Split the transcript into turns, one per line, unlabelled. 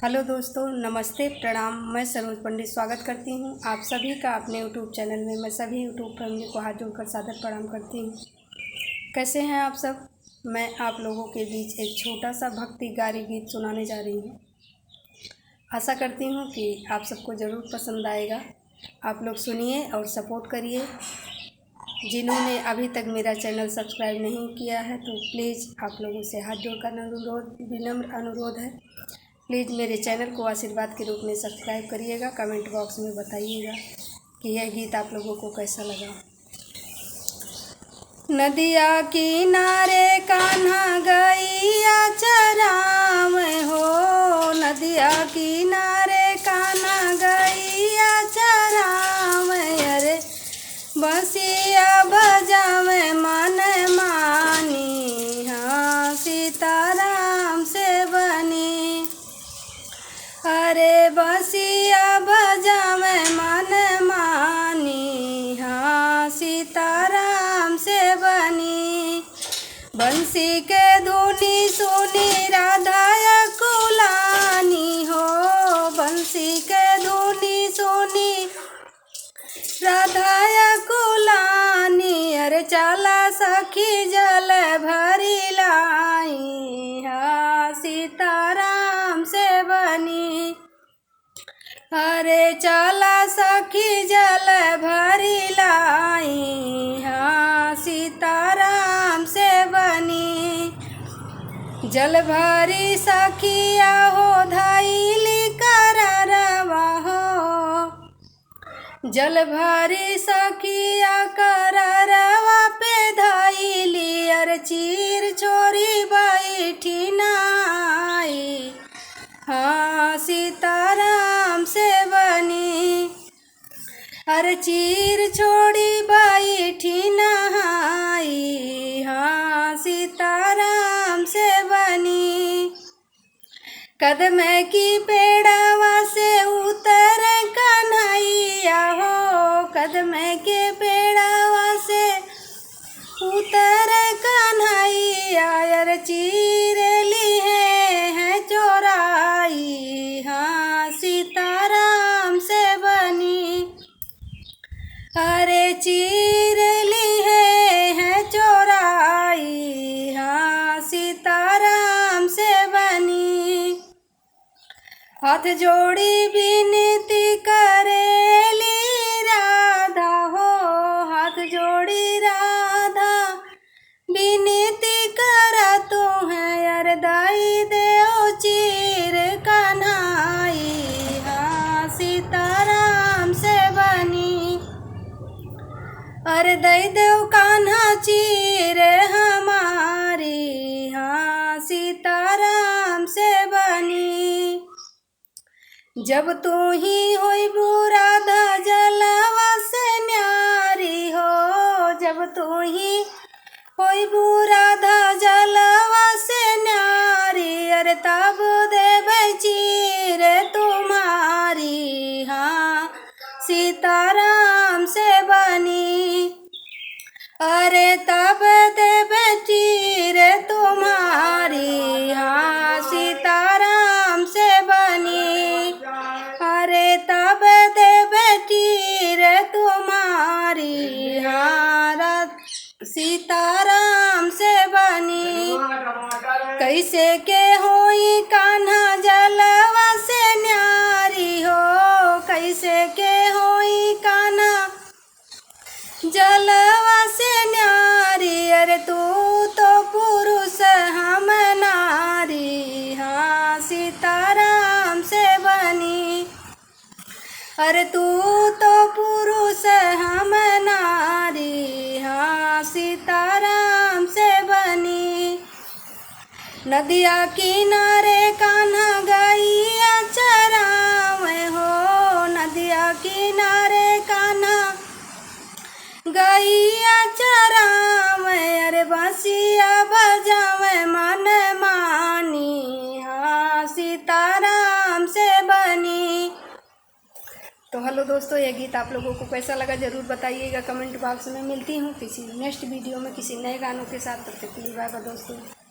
Hello दोस्तों, नमस्ते, प्रणाम। मैं सरोज पंडित स्वागत करती हूं आप सभी का अपने यूट्यूब चैनल में। मैं सभी यूट्यूब फैमिली को हाथ जोड़कर सादर प्रणाम करती हूं। कैसे हैं आप सब? मैं आप लोगों के बीच एक छोटा सा भक्ति गारी गीत सुनाने जा रही हूं। आशा करती हूं कि आप सबको ज़रूर पसंद आएगा। आप लोग सुनिए और सपोर्ट करिए। जिन्होंने अभी तक मेरा चैनल सब्सक्राइब नहीं किया है तो प्लीज़ आप लोगों से हाथ जोड़कर विनम्र अनुरोध है, प्लीज़ मेरे चैनल को आशीर्वाद के रूप में सब्सक्राइब करिएगा। कमेंट बॉक्स में बताइएगा कि यह गीत आप लोगों को कैसा लगा। नदिया किनारे कान्हा गैया चरावे हो, नदिया किनारे कान्हा गैया चरावे, अरे बंसिया बजावे मन मानी, हाँ सीताराम से बनी। अरे बंसिया बजावे मन मानी, हाँ सीताराम से बनी। बंसी के धुनी सुनी राधा कुलानी हो, बंसी के धुनी सुनी राधा कुलानी, अरे चला सखी जल भरी लाई, हाँ सीताराम से बनी। अरे चला सखी जल भरी लाई, हाँ सीताराम से बनी। जल भरी सखिया हो धैली कररवा हो, जल भरी सखिया कररवा पे धैली, अरे चीर छोरी बैठी नाई, हाँ सीताराम से बनी। अरे चीर छोड़ी बैठी नहाई, हाँ सीताराम से बनी। कदम की पेड़वा से उतर कन्हैया हो, कदम के पेड़वा से उतर कन्हैया, अरे चीर ली है चोराई, हाँ सीताराम से बनी। अरे चीर ली है चोराई, हाँ सीताराम से बनी। हाथ जोड़ी विनती करेली राधा हो, हाथ जोड़ी राधा विनती करा तो है, अरे दाई देओ चीर कन्हाई, हाँ सीताराम से बनी। अरे दई देव कान्हा चीर हमारी, हाँ सीताराम से बनी। जब तू ही होई राधा जलवा से न्यारी हो, जब तू ही होई राधा जलवा से न्यारी, अरे तब देवे चीर तुम्हारी, हाँ सीताराम से बनी। अरे तब देवे चीर तुम्हारी, हाँ सीताराम से बनी। अरे तब देवे चीर तुम्हारी, हाँ सीताराम से बनी। कैसे के होई कान्हा जलवा से न्यारी हो, कैसे के होई कान्हा जलवा से न्यारी, अरे तू तो पुरुष हम नारी, हाँ सीताराम से बनी। अरे तू तो पुरुष हम नारी, हाँ सीताराम से बनी। नदिया किनारे कान्हा गैया चरावे हो, नदिया किनारे कान्हा गैया चरावे, अरे बंसिया बजावे मन मानी, हाँ सीताराम से बनी। तो हेलो दोस्तों, यह गीत आप लोगों को कैसा लगा ज़रूर बताइएगा कमेंट बॉक्स में। मिलती हूँ किसी नेक्स्ट वीडियो में किसी नए गानों के साथ। तब तक के लिए बाय बाय दोस्तों।